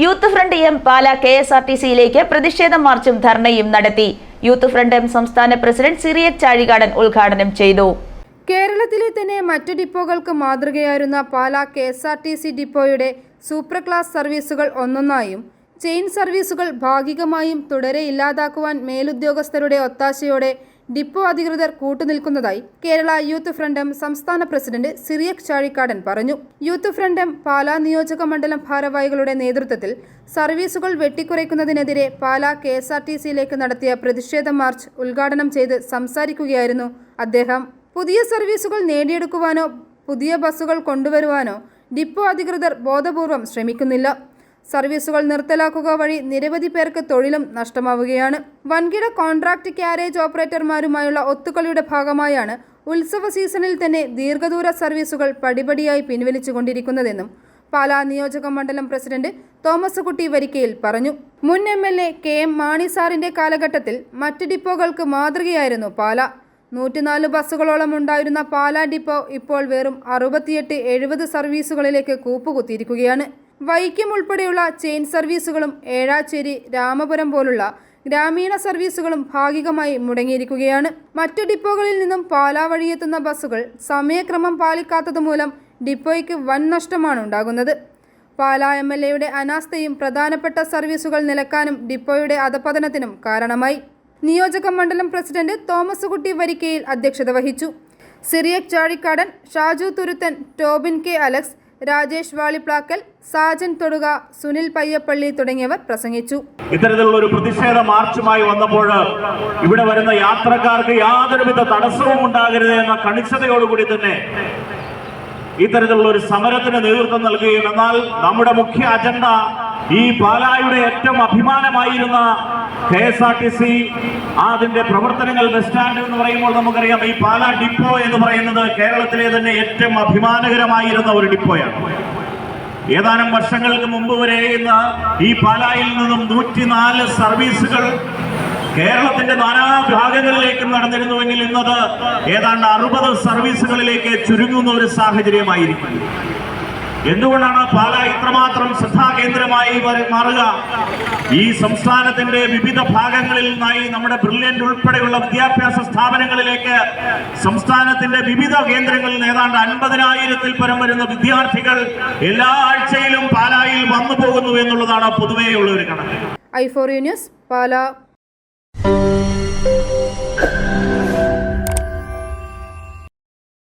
Youth front M പാല KSRTCയിലേക്ക് പ്രതിഷേധ മാർച്ചും ധർണയും നടത്തി. യൂത്ത് ഫ്രണ്ട് എം സംസ്ഥാന പ്രസിഡന്റ് സിറിയക് ചാഴികാടൻ ഉദ്ഘാടനം ചെയ്തു. കേരളത്തിലെ തന്നെ മറ്റു ഡിപ്പോകൾക്ക് മാതൃകയായിരുന്ന പാല KSRTC ഡിപ്പോയുടെ സൂപ്പർ ക്ലാസ് സർവീസുകൾ ഒന്നൊന്നായും ചെയിൻ സർവീസുകൾ ഭാഗികമായും തുടരെ ഇല്ലാതാക്കുവാൻ മേലുദ്യോഗസ്ഥരുടെ ഒത്താശയോടെ ഡിപ്പോ അധികൃതർ കൂട്ടുനിൽക്കുന്നതായി കേരള യൂത്ത് ഫ്രണ്ട് എം സംസ്ഥാന പ്രസിഡന്റ് സിറിയക് ചാഴികാടൻ പറഞ്ഞു. യൂത്ത് ഫ്രണ്ട് എം പാലാ നിയോജക മണ്ഡലം ഭാരവാഹികളുടെ നേതൃത്വത്തിൽ സർവീസുകൾ വെട്ടിക്കുറയ്ക്കുന്നതിനെതിരെ പാലാ KSRTCയിലേക്ക് നടത്തിയ പ്രതിഷേധ മാർച്ച് ഉദ്ഘാടനം ചെയ്ത് സംസാരിക്കുകയായിരുന്നു അദ്ദേഹം. പുതിയ സർവീസുകൾ നേടിയെടുക്കുവാനോ പുതിയ ബസ്സുകൾ കൊണ്ടുവരുവാനോ ഡിപ്പോ അധികൃതർ ബോധപൂർവം ശ്രമിക്കുന്നില്ല. സർവീസുകൾ നിർത്തലാക്കുക വഴി നിരവധി പേർക്ക് തൊഴിലും നഷ്ടമാവുകയാണ്. വൻകിട കോൺട്രാക്ട് ക്യാരേജ് ഓപ്പറേറ്റർമാരുമായുള്ള ഒത്തുകളിയുടെ ഭാഗമായാണ് ഉത്സവ സീസണിൽ തന്നെ ദീർഘദൂര സർവീസുകൾ പടിപടിയായി പിൻവലിച്ചുകൊണ്ടിരിക്കുന്നതെന്നും പാലാ നിയോജക മണ്ഡലം പ്രസിഡന്റ് തോമസ് കുട്ടി വരിക്കയിൽ പറഞ്ഞു. മുൻ MLA KM മാണി സാറിന്റെ കാലഘട്ടത്തിൽ മറ്റ് ഡിപ്പോകൾക്ക് മാതൃകയായിരുന്നു പാല. 104 ബസ്സുകളോളം ഉണ്ടായിരുന്ന പാലാ ഡിപ്പോ ഇപ്പോൾ വെറും 68-70 സർവീസുകളിലേക്ക് കൂപ്പുകുത്തിയിരിക്കുകയാണ്. വൈക്കം ഉൾപ്പെടെയുള്ള ചെയിൻ സർവീസുകളും ഏഴാച്ചേരി, രാമപുരം പോലുള്ള ഗ്രാമീണ സർവീസുകളും ഭാഗികമായി മുടങ്ങിയിരിക്കുകയാണ്. മറ്റു ഡിപ്പോകളിൽ നിന്നും പാലാ വഴിയെത്തുന്ന ബസ്സുകൾ സമയക്രമം പാലിക്കാത്തതുമൂലം ഡിപ്പോയ്ക്ക് വൻ നഷ്ടമാണ് ഉണ്ടാകുന്നത്. പാലാ MLAയുടെ അനാസ്ഥയും പ്രധാനപ്പെട്ട സർവീസുകൾ നിലക്കാനും ഡിപ്പോയുടെ അധപതനത്തിനും കാരണമായി. നിയോജക മണ്ഡലം പ്രസിഡന്റ് തോമസ് കുട്ടി വരിക്കയിൽ അധ്യക്ഷത വഹിച്ചു. സിറിയക് ചാഴികാടൻ, ഷാജു തുരുത്തൻ, ടോബിൻ K അലക്സ്, രാജേഷ് വാളിപ്ലാക്കൽ, സാജൻ തൊടുക, സുനിൽ പയ്യപ്പള്ളി തുടങ്ങിയവർ പ്രസംഗിച്ചു. ഇത്തരത്തിലുള്ള ഒരു പ്രതിഷേധ മാർച്ചുമായി വന്നപ്പോൾ ഇവിടെ വരുന്ന യാത്രക്കാർക്ക് യാതൊരുവിധ തടസ്സവും ഉണ്ടാകരുത് എന്ന കണിശതയോടുകൂടി തന്നെ ഇത്തരത്തിലുള്ള ഒരു സമരത്തിന് നേതൃത്വം നൽകുകയും, എന്നാൽ നമ്മുടെ മുഖ്യ അജണ്ട ഈ പാലായുടെ ഏറ്റവും അഭിമാനമായിരുന്ന KSRTC അതിന്റെ പ്രവർത്തനങ്ങൾ ബസ് സ്റ്റാൻഡ് എന്ന് പറയുമ്പോൾ നമുക്കറിയാം ഈ പാലാ ഡിപ്പോ എന്ന് പറയുന്നത് കേരളത്തിലെ തന്നെ ഏറ്റവും അഭിമാനകരമായിരുന്ന ഒരു ഡിപ്പോയാണ്. ഏതാനും വർഷങ്ങൾക്ക് മുമ്പ് വരെ ഈ പാലായിൽ നിന്നും 104 സർവീസുകൾ കേരളത്തിന്റെ നാനാഭാഗങ്ങളിലേക്കും നടന്നിരുന്നുവെങ്കിൽ ഇന്നത് ഏതാണ്ട് 60 സർവീസുകളിലേക്ക് ചുരുങ്ങുന്ന ഒരു സാഹചര്യമായിരിക്കും. എന്തുകൊണ്ടാണ് പാല ഇത്രമാത്രം ശ്രദ്ധാകേന്ദ്രമായി മാറുക? ഈ സംസ്ഥാനത്തിന്റെ വിവിധ ഭാഗങ്ങളിൽ നിന്നായി നമ്മുടെ ബ്രില്യന്റ് ഉൾപ്പെടെയുള്ള വിദ്യാഭ്യാസ സ്ഥാപനങ്ങളിലേക്ക് സംസ്ഥാനത്തിന്റെ വിവിധ കേന്ദ്രങ്ങളിൽ ഏതാണ്ട് 50,000-ൽ പരം വരുന്ന വിദ്യാർത്ഥികൾ എല്ലാ ആഴ്ചയിലും പാലായിൽ വന്നു പോകുന്നു എന്നുള്ളതാണ് പൊതുവെയുള്ള ഒരു കണക്ക്. i4U ന്യൂസ് പാല.